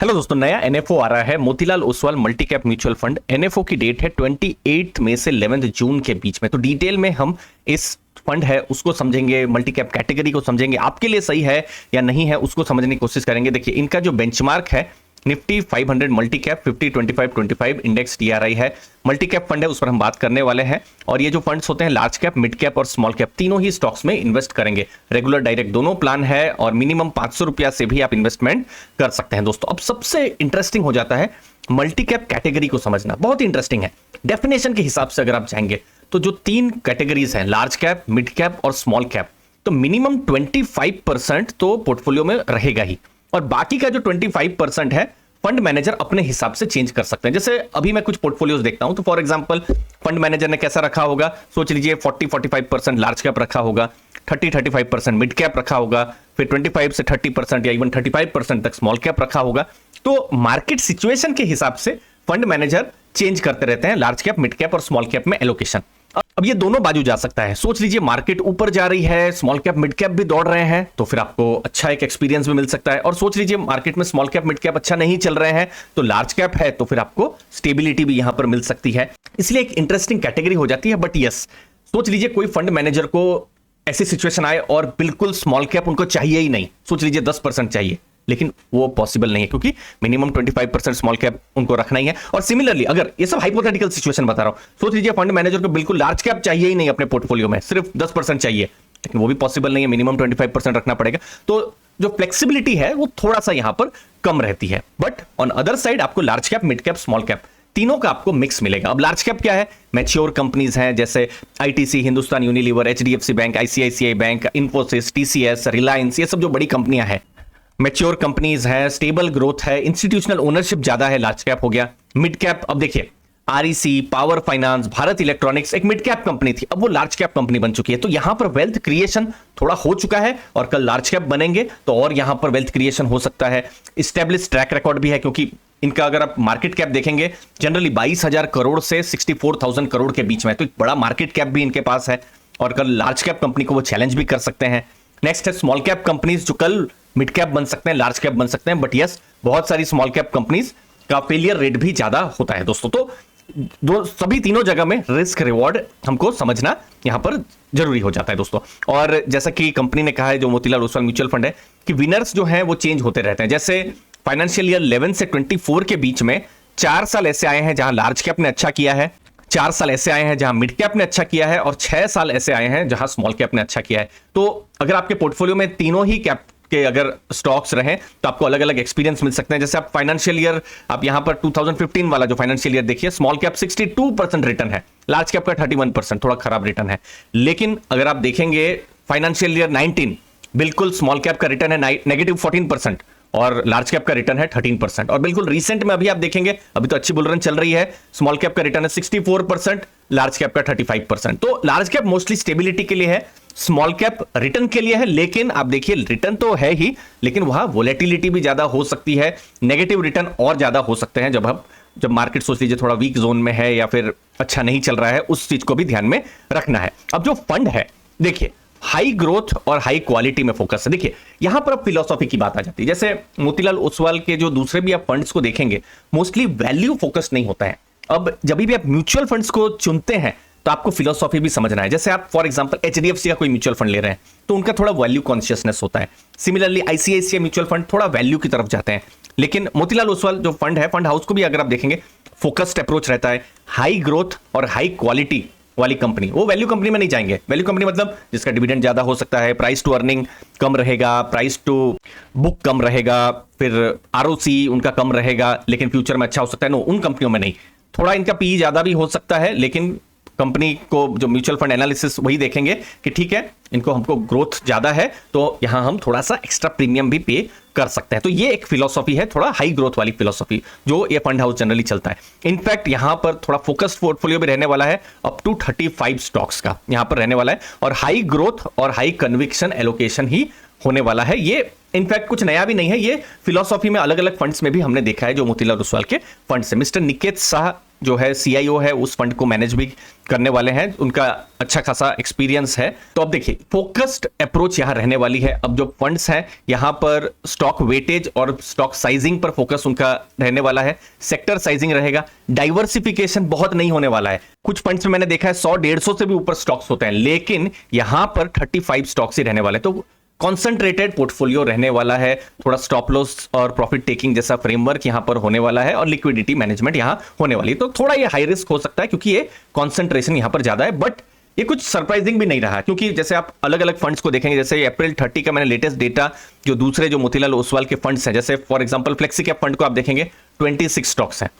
Hello दोस्तों, नया NFO आ रहा है Motilal Oswal multi cap mutual fund. NFO की डेट है 28 मई से 11 जून के बीच में। तो डिटेल में हम इस फंड है उसको समझेंगे, मल्टी कैप कैटेगरी को समझेंगे, आपके लिए सही है या नहीं है उसको समझने की कोशिश करेंगे। देखिए, इनका जो बेंचमार्क है Nifty 500 multi cap 50-25-25 index TRI है। मल्टी कैप फंड है, उस पर हम बात करने वाले हैं। और ये जो फंड्स होते हैं लार्ज कैप, मिड कैप और स्मॉल कैप तीनों ही स्टॉक्स में इन्वेस्ट करेंगे। रेगुलर डायरेक्ट दोनों प्लान है और मिनिमम 500 रुपया से भी आप इन्वेस्टमेंट कर सकते हैं। दोस्तों, अब सबसे इंटरेस्टिंग हो जाता है मल्टी कैप कैटेगरी को समझना, बहुत इंटरेस्टिंग है। डेफिनेशन के हिसाब से अगर आप जाएंगे तो जो तीन कैटेगरीज हैं, लार्ज कैप, मिड कैप और स्मॉल कैप, तो मिनिमम 25% तो पोर्टफोलियो में रहेगा ही, और बाकी का जो 25% है फंड मैनेजर अपने हिसाब से चेंज कर सकते हैं। जैसे अभी मैं कुछ पोर्टफोलियोज देखता हूं तो फॉर एग्जांपल फंड मैनेजर ने कैसा रखा होगा, सोच लीजिए 40-45% लार्ज कैप रखा होगा, 30-35% मिड कैप रखा होगा, फिर 25 से 30% या इवन 35% तक स्मॉल कैप रखा होगा। तो मार्केट सिचुएशन के हिसाब से फंड मैनेजर चेंज करते रहते हैं लार्ज कैप, मिड कैप और स्मॉल कैप में एलोकेशन। अब ये दोनों बाजू जा सकता है। सोच लीजिए मार्केट ऊपर जा रही है, स्मॉल कैप मिड कैप भी दौड़ रहे हैं, तो फिर आपको अच्छा एक एक्सपीरियंस भी मिल सकता है। और सोच लीजिए मार्केट में स्मॉल कैप मिड कैप अच्छा नहीं चल रहे हैं, तो लार्ज कैप है, तो फिर आपको स्टेबिलिटी भी यहां पर मिल सकती है। इसलिए एक इंटरेस्टिंग कैटेगरी हो जाती है। बट यस, सोच लीजिए कोई फंड मैनेजर को ऐसी सिचुएशन आए और बिल्कुल स्मॉल कैप उनको चाहिए ही नहीं, सोच लीजिए 10% चाहिए, लेकिन वो पॉसिबल नहीं है क्योंकि मिनिमम 25% स्मॉल कैप उनको रखना ही है। और सिमिलरली, अगर ये सब हाइपोथेटिकल सिचुएशन बता रहा हूं, सोच लीजिए फंड मैनेजर को बिल्कुल लार्ज कैप चाहिए ही नहीं अपने पोर्टफोलियो में, सिर्फ 10% चाहिए, लेकिन वो भी पॉसिबल नहीं है, मिनिमम 25% रखना पड़ेगा। तो जो फ्लेक्सिबिलिटी है वो थोड़ा सा यहां पर कम रहती है। बट ऑन अदर साइड आपको large cap, mid cap, small cap तीनों का आपको मिक्स मिलेगा। अब लार्ज कैप क्या है? मैच्योर कंपनीज हैं जैसे ITC, Hindustan Unilever, HDFC bank, ICICI bank, Infosys, TCS, Reliance, ये सब जो बड़ी कंपनियां हैं, मैच्योर कंपनीज है, स्टेबल ग्रोथ है, इंस्टीट्यूशनल ओनरशिप ज्यादा है, लार्ज कैप हो गया। मिड कैप, अब देखिए REC, power finance, Bharat electronics एक मिड कैप कंपनी थी, अब वो लार्ज कैप कंपनी बन चुकी है। तो यहां पर वेल्थ क्रिएशन थोड़ा हो चुका है और कल लार्ज कैप बनेंगे तो और यहां पर वेल्थ क्रिएशन हो सकता है। स्टेब्लिश ट्रैक रिकॉर्ड भी है, क्योंकि इनका अगर आप मार्केट कैप देखेंगे जनरली 22,000 करोड़ से 64,000 करोड़ के बीच में, तो एक बड़ा मार्केट कैप भी इनके पास है और कल लार्ज कैप कंपनी को वो चैलेंज भी कर सकते हैं। नेक्स्ट है स्मॉल कैप कंपनीज, जो कल मिड कैप बन सकते हैं, लार्ज कैप बन सकते हैं। बट यस, बहुत सारी स्मॉल कैप कंपनीज का फेलियर रेट भी ज्यादा होता है दोस्तों। तो सभी तीनों जगह में रिस्क रिवॉर्ड हमको समझना यहां पर जरूरी हो जाता है दोस्तों। और जैसा कि कंपनी ने कहा है, जो मोतीलाल ओसवाल म्यूचुअल फंड है, कि विनर्स जो हैं वो चेंज होते रहते हैं। जैसे फाइनेंशियल ईयर 11 से 24 के बीच में 4 साल ऐसे आए हैं जहां लार्ज कैप ने अच्छा किया है, 4 साल ऐसे आए हैं जहां मिड कैप ने अच्छा किया है, और 6 साल ऐसे आए हैं जहां स्मॉल कैप ने अच्छा किया है। तो अगर आपके पोर्टफोलियो में तीनों ही कैप के अगर स्टॉक्स रहे तो आपको अलग अलग एक्सपीरियंस मिल सकते हैं। जैसे आप फाइनेंशियल ईयर, आप यहां पर 2015 वाला जो फाइनेंशियल ईयर देखिए, स्मॉल कैप 62% रिटर्न है, लार्ज कैप का 31%, थोड़ा खराब रिटर्न है। लेकिन अगर आप देखेंगे फाइनेंशियल ईयर 19, बिल्कुल स्मॉल कैप का रिटर्न है -14% और लार्ज कैप का रिटर्न है 13%। और बिल्कुल रिसेंट में अभी आप देखेंगे, अभी तो अच्छी बुल रन चल रही है, स्मॉल कैप का रिटर्न है 64%, लार्ज कैप का 35%। तो लार्ज कैप मोस्टली स्टेबिलिटी के लिए है, स्मॉल कैप रिटर्न के लिए है। लेकिन आप देखिए रिटर्न तो है ही, लेकिन वहां वोलेटिलिटी भी ज्यादा हो सकती है, नेगेटिव रिटर्न और ज्यादा हो सकते हैं जब मार्केट सोच लीजिए थोड़ा वीक जोन में है या फिर अच्छा नहीं चल रहा है, उस चीज को भी ध्यान में रखना है। अब जो फंड है, देखिए हाई ग्रोथ और हाई क्वालिटी में फोकस है। देखिए यहां पर अब फिलॉसफी की बात आ जाती है। जैसे मोतीलाल ओसवाल के जो दूसरे भी आप फंड्स को देखेंगे, मोस्टली वैल्यू फोकस नहीं होता है। अब जब भी आप म्यूचुअल फंड्स को चुनते हैं तो आपको फिलॉसफी भी समझना है। जैसे आप फॉर एग्जांपल एचडीएफसी का कोई म्यूचुअल फंड ले रहे हैं तो उनका थोड़ा वैल्यू कॉन्शियसनेस होता है। सिमिलरली आईसीआईसीआई म्यूचुअल फंड थोड़ा वैल्यू की तरफ जाते हैं। लेकिन मोतीलाल ओसवाल जो फंड है, फंड हाउस को भी अगर आप देखेंगे, फोकस्ड अप्रोच रहता है, हाई ग्रोथ और हाई क्वालिटी वाली कंपनी। वो वैल्यू कंपनी में नहीं जाएंगे। वैल्यू कंपनी मतलब जिसका डिविडेंड ज्यादा हो सकता है, प्राइस टू अर्निंग कम रहेगा, प्राइस टू बुक कम रहेगा, फिर आरओसी उनका कम रहेगा, लेकिन फ्यूचर में अच्छा हो सकता है। नो, उन कंपनियों में नहीं। थोड़ा इनका पीई ज्यादा भी हो सकता है, लेकिन कंपनी को जो म्यूचुअल फंड एनालिसिस वही देखेंगे कि ठीक है, इनको हमको ग्रोथ ज्यादा है तो यहां हम थोड़ा सा एक्स्ट्रा प्रीमियम भी पे कर सकते हैं। तो ये एक फिलॉसफी है, थोड़ा हाई ग्रोथ वाली फिलॉसफी, जो ये फंड हाउस जनरली चलता है। इनफैक्ट यहां पर थोड़ा फोकस्ड पोर्टफोलियो भी रहने वाला है, अप टू 35 स्टॉक्स का यहां पर रहने वाला है, और हाई ग्रोथ और हाई कन्विक्शन एलोकेशन ही होने वाला है। ये इनफैक्ट कुछ नया भी नहीं है, ये फिलॉसफी में अलग अलग फंड्स में भी हमने देखा है, जो मोतीलाल ओसवाल के फंड से। मिस्टर निकेत शाह जो है सीआईओ है उस फंड को मैनेज भी करने वाले हैं, उनका अच्छा खासा एक्सपीरियंस है। तो अब देखिए फोकस्ड अप्रोच यहां रहने वाली है। अब जो फंड्स हैं यहां पर स्टॉक वेटेज और स्टॉक साइजिंग पर फोकस उनका रहने वाला है, सेक्टर साइजिंग रहेगा, डाइवर्सिफिकेशन बहुत नहीं होने वाला है। कुछ फंड्स में मैंने देखा है 100-150 से भी ऊपर स्टॉक्स होते हैं, लेकिन यहां पर 35 स्टॉक्स ही रहने वाले, तो कॉन्सेंट्रेटेड पोर्टफोलियो रहने वाला है। थोड़ा स्टॉप लॉस और प्रॉफिट टेकिंग जैसा फ्रेमवर्क यहां पर होने वाला है और लिक्विडिटी मैनेजमेंट यहां होने वाली है। तो थोड़ा ये हाई रिस्क हो सकता है क्योंकि ये कॉन्सेंट्रेशन यहां पर ज्यादा है, बट ये कुछ सरप्राइजिंग भी नहीं रहा, क्योंकि जैसे आप अलग अलग फंड्स को देखेंगे, जैसे अप्रैल 30 का मैंने लेटेस्ट डेटा जो दूसरे जो मोतीलाल ओसवाल के फंड्स हैं, जैसे for example flexi cap fund को आप देखेंगे 26 स्टॉक्स हैं,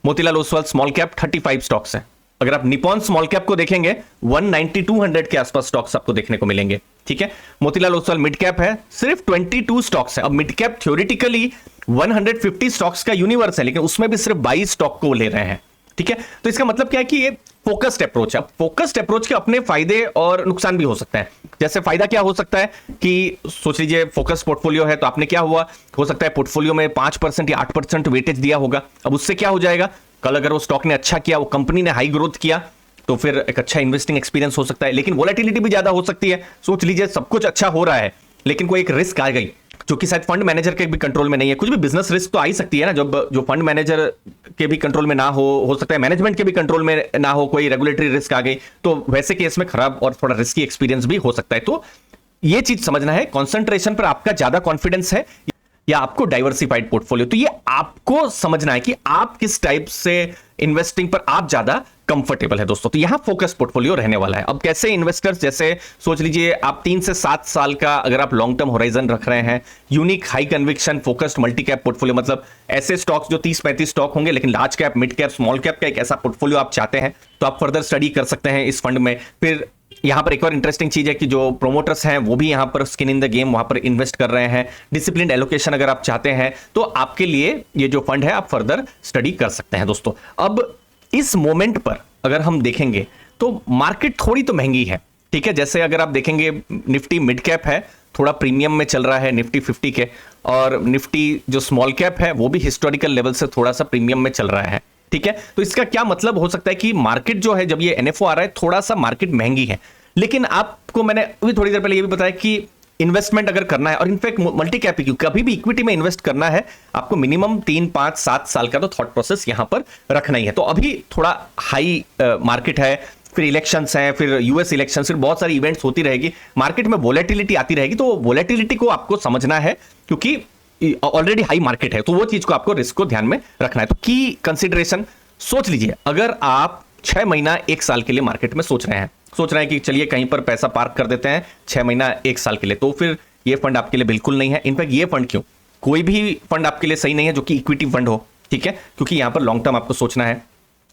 Motilal Oswal small cap 35 stocks हैं। अगर आप निपॉन स्मॉल कैप को देखेंगे 190-200 के आसपास स्टॉक्स आपको देखने को मिलेंगे, ठीक है। मोतीलाल ओसवाल मिड कैप है, सिर्फ 22 स्टॉक्स है। अब मिड कैप थ्योरेटिकली 150 स्टॉक्स का यूनिवर्स है, लेकिन उसमें भी सिर्फ 22 स्टॉक को ले रहे हैं, ठीक है। तो इसका मतलब क्या है कि ये फोकस्ड अप्रोच है। फोकस्ड अप्रोच के अपने फायदे और नुकसान भी हो सकते हैं। जैसे फायदा क्या हो सकता है कि सोच लीजिए फोकस्ड पोर्टफोलियो है, तो आपने क्या हुआ, हो सकता है पोर्टफोलियो में 5% या 8% वेटेज दिया होगा। अब उससे क्या हो जाएगा, कल अगर वो स्टॉक ने अच्छा किया, वो कंपनी ने हाई ग्रोथ किया, तो फिर एक अच्छा इन्वेस्टिंग एक्सपीरियंस हो सकता है, लेकिन वोलेटिलिटी भी ज्यादा हो सकती है। सोच लीजिए सब कुछ अच्छा हो रहा है, लेकिन कोई एक रिस्क आ गई जो कि शायद फंड मैनेजर के भी कंट्रोल में नहीं है। कुछ भी बिजनेस रिस्क तो आ ही सकती है ना, जब जो फंड मैनेजर के भी कंट्रोल में ना हो सकता है मैनेजमेंट के भी कंट्रोल में ना हो, कोई रेगुलेटरी रिस्क आ गई, तो वैसे केस में खराब और थोड़ा रिस्की एक्सपीरियंस भी हो सकता है। तो ये चीज समझना है, कॉन्सेंट्रेशन पर आपका ज्यादा कॉन्फिडेंस है या आपको डाइवर्सिफाइड पोर्टफोलियो, तो ये आपको समझना है कि आप किस टाइप से इन्वेस्टिंग पर आप ज्यादा कंफर्टेबल है दोस्तों। तो यहां फोकस पोर्टफोलियो रहने वाला है। अब कैसे इन्वेस्टर्स, जैसे सोच लीजिए आप 3 से 7 साल का अगर आप लॉन्ग टर्म होराइजन रख रहे हैं, unique high conviction focused multi cap portfolio, मतलब ऐसे स्टॉक्स जो 30-35 स्टॉक होंगे, लेकिन large cap, mid cap, small cap का एक ऐसा पोर्टफोलियो आप चाहते हैं, तो आप फर्दर स्टडी कर सकते हैं इस फंड में। फिर यहां पर एक और इंटरेस्टिंग चीज है कि जो प्रोमोटर्स हैं वो भी यहां पर स्किन इन द गेम वहां पर इन्वेस्ट कर रहे हैं। डिसिप्लिन एलोकेशन अगर आप चाहते हैं तो आपके लिए ये जो फंड है आप फर्दर स्टडी कर सकते हैं दोस्तों। अब इस मोमेंट पर अगर हम देखेंगे तो मार्केट थोड़ी तो महंगी है, ठीक है। जैसे अगर आप देखेंगे निफ्टी मिड कैप है, थोड़ा प्रीमियम में चल रहा है निफ्टी 50 के, और निफ्टी जो स्मॉल कैप है वो भी हिस्टोरिकल लेवल से थोड़ा सा प्रीमियम में चल रहा है, ठीक है। तो इसका क्या मतलब हो सकता है कि मार्केट जो है, जब ये एनएफओ आ रहा है, थोड़ा सा मार्केट महंगी है, लेकिन आपको मैंने अभी थोड़ी देर पहले ये भी बताया कि इन्वेस्टमेंट अगर करना है, और इनफैक्ट मल्टी कैप क्यों कभी भी इक्विटी में इन्वेस्ट करना है, आपको मिनिमम 3, 5, 7 साल का तो थॉट प्रोसेस यहां पर रखना ही है। तो अभी थोड़ा हाई मार्केट है, फिर इलेक्शंस हैं, फिर यूएस इलेक्शंस, फिर बहुत सारी इवेंट्स होती रहेगी, मार्केट में वोलेटिलिटी आती रहेगी, तो वोलेटिलिटी को आपको समझना है क्योंकि ऑलरेडी हाई मार्केट है, तो वो चीज को आपको रिस्क को ध्यान में रखना है। तो की कंसिडरेशन, सोच लीजिए अगर आप 6 महीना 1 साल के लिए मार्केट में सोच रहे हैं कि चलिए कहीं पर पैसा पार्क कर देते हैं 6 महीना 1 साल के लिए, तो फिर ये फंड आपके लिए बिल्कुल नहीं है। इनफैक्ट ये फंड क्यों, कोई भी फंड आपके लिए सही नहीं है जो कि इक्विटी फंड हो, ठीक है, क्योंकि यहां पर लॉन्ग टर्म आपको सोचना है।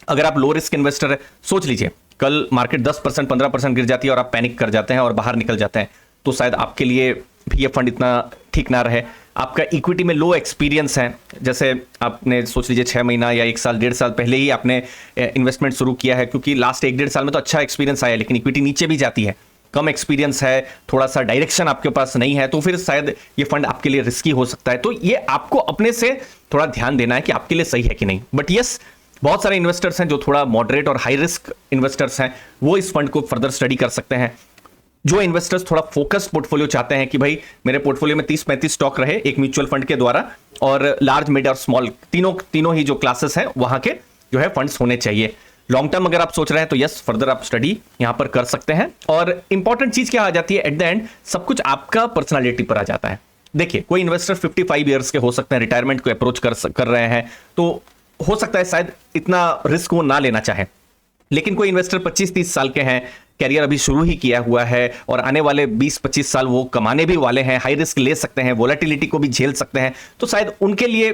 अगर आप लो रिस्क इन्वेस्टर है, सोच लीजिए कल मार्केट 10%, 15% गिर जाती है और आप पैनिक कर जाते हैं और बाहर निकल जाते हैं, तो शायद आपके लिए भी ये फंड इतना ठीक ना रहे। आपका इक्विटी में लो एक्सपीरियंस है, जैसे आपने सोच लीजिए 6 महीना या 1 साल, 1.5 साल पहले ही आपने इन्वेस्टमेंट शुरू किया है, क्योंकि लास्ट 1-1.5 साल में तो अच्छा एक्सपीरियंस आया, लेकिन इक्विटी नीचे भी जाती है, कम एक्सपीरियंस है, थोड़ा सा डायरेक्शन आपके पास नहीं है, तो फिर शायद ये फंड आपके लिए रिस्की हो सकता है। तो ये आपको अपने से थोड़ा ध्यान देना है कि आपके लिए सही है कि नहीं। बट यस, बहुत सारे इन्वेस्टर्स हैं जो थोड़ा मॉडरेट और हाई रिस्क इन्वेस्टर्स हैं, वो इस फंड को फर्दर स्टडी कर सकते हैं। जो इन्वेस्टर्स थोड़ा फोकस्ड पोर्टफोलियो चाहते हैं कि भाई मेरे पोर्टफोलियो में 30-35 स्टॉक रहे एक म्यूचुअल फंड के द्वारा, और लार्ज, मिड और स्मॉल तीनों ही जो क्लासेस हैं वहां के जो है फंड्स होने चाहिए। लॉन्ग टर्म अगर आप सोच रहे हैं तो यस, फर्दर आप स्टडी यहां पर कर सकते हैं। और इंपॉर्टेंट चीज क्या आ जाती है, एट द एंड सब कुछ आपका पर्सनालिटी पर आ जाता है। देखिए कोई इन्वेस्टर 55 ईयर्स के हो सकते हैं, रिटायरमेंट को अप्रोच कर रहे हैं, तो हो सकता है शायद इतना रिस्क वो ना लेना चाहे, लेकिन कोई इन्वेस्टर 25-30 साल के हैं, कैरियर अभी शुरू ही किया हुआ है और आने वाले 20-25 साल वो कमाने भी वाले हैं, हाई रिस्क ले सकते हैं, वोलेटिलिटी को भी झेल सकते हैं, तो शायद उनके लिए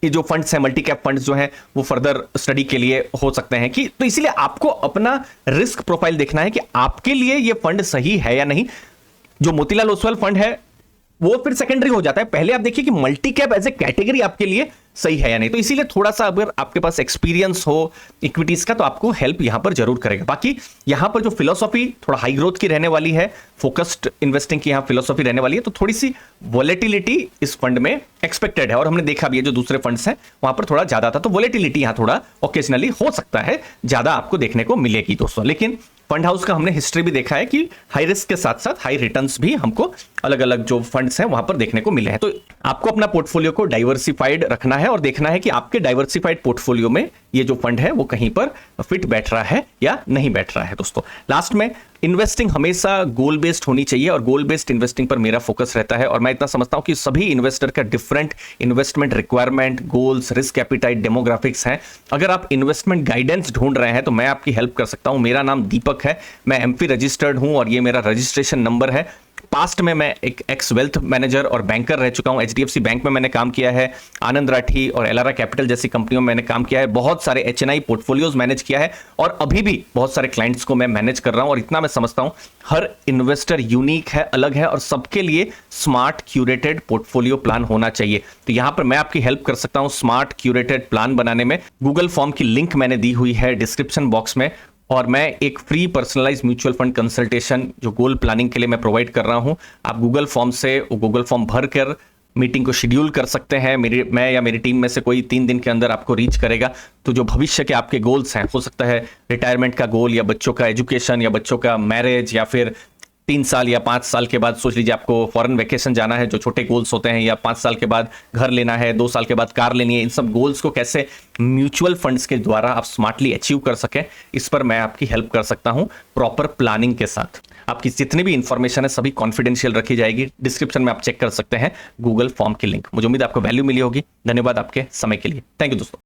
ये जो फंड्स हैं, मल्टी कैप फंड्स जो हैं, वो फर्दर स्टडी के लिए हो सकते हैं। कि तो इसीलिए आपको अपना रिस्क प्रोफाइल देखना है कि आपके लिए ये फंड सही है या नहीं। जो मोतीलाल ओसवाल फंड है वो फिर सेकेंडरी हो जाता है। पहले आप देखिए कि multi cap as a category आपके लिए सही है या नहीं। तो इसीलिए थोड़ा सा अगर आपके पास एक्सपीरियंस हो इक्विटीज का तो आपको हेल्प यहां पर जरूर करेगा। बाकी यहां पर जो फिलोसॉफी थोड़ा हाई ग्रोथ की रहने वाली है, फोकस्ड इन्वेस्टिंग की यहां फिलोसॉफी रहने वाली है, तो थोड़ी सी वॉलेटिलिटी इस फंड में एक्सपेक्टेड है। और हमने देखा भी है जो दूसरे फंड्स हैं वहां पर थोड़ा ज्यादा था, तो वॉलेटिलिटी यहां थोड़ा ओकेजनली हो सकता है ज्यादा आपको देखने को मिलेगी दोस्तों। लेकिन फंड हाउस का हमने हिस्ट्री भी देखा है कि हाई रिस्क के साथ साथ हाई रिटर्न्स भी हमको अलग अलग जो फंड्स हैं वहां पर देखने को मिले हैं। तो आपको अपना पोर्टफोलियो को डाइवर्सिफाइड रखना है और देखना है कि आपके डाइवर्सिफाइड पोर्टफोलियो में ये जो फंड है वो कहीं पर फिट बैठ रहा है या नहीं बैठ रहा है दोस्तों। लास्ट में इन्वेस्टिंग हमेशा गोल बेस्ड होनी चाहिए और गोल बेस्ड इन्वेस्टिंग पर मेरा फोकस रहता है। और मैं इतना समझता हूं कि सभी इन्वेस्टर का different investment requirement, goals, risk appetite, demographics हैं। अगर आप इन्वेस्टमेंट गाइडेंस ढूंढ रहे हैं तो मैं आपकी हेल्प कर सकता हूं। मेरा नाम दीपक है, मैं एमफी रजिस्टर्ड हूं और ये मेरा रजिस्ट्रेशन नंबर है। पास्ट में मैं एक एक्स वेल्थ मैनेजर और बैंकर रह चुका हूं। एचडीएफसी बैंक में मैंने काम किया है, आनंद राठी और एलारा कैपिटल जैसी कंपनियों में मैंने काम किया है, बहुत सारे एचएनआई पोर्टफोलियोज मैनेज किया है और अभी भी बहुत सारे क्लाइंट्स को मैं मैनेज कर रहा हूं। और इतना मैं समझता हूं हर इन्वेस्टर यूनिक है, अलग है और सबके लिए स्मार्ट क्यूरेटेड पोर्टफोलियो प्लान होना चाहिए। तो यहां पर मैं आपकी हेल्प कर सकता हूं स्मार्ट क्यूरेटेड प्लान बनाने में। गूगल फॉर्म की लिंक मैंने दी हुई है डिस्क्रिप्शन बॉक्स में और मैं एक free personalised mutual fund consultation जो गोल प्लानिंग के लिए मैं प्रोवाइड कर रहा हूं। आप गूगल फॉर्म से गूगल फॉर्म भर कर मीटिंग को शेड्यूल कर सकते हैं। मैं या मेरी टीम में से कोई 3 दिन के अंदर आपको रीच करेगा। तो जो भविष्य के आपके गोल्स हैं, हो सकता है रिटायरमेंट का गोल या बच्चों का एजुकेशन या बच्चों का मैरिज या फिर 3 साल या 5 साल के बाद सोच लीजिए आपको फॉरेन वेकेशन जाना है, जो छोटे गोल्स होते हैं, या 5 साल के बाद घर लेना है, 2 साल के बाद कार लेनी है, इन सब गोल्स को कैसे म्यूचुअल फंड्स के द्वारा आप स्मार्टली अचीव कर सकें, इस पर मैं आपकी हेल्प कर सकता हूं प्रॉपर प्लानिंग के साथ। आपकी जितनी भी इंफॉर्मेशन है सभी कॉन्फिडेंशियल रखी जाएगी। डिस्क्रिप्शन में आप चेक कर सकते हैं गूगल फॉर्म की लिंक। मुझे उम्मीद आपको वैल्यू मिली होगी। धन्यवाद आपके समय के लिए। थैंक यू दोस्तों।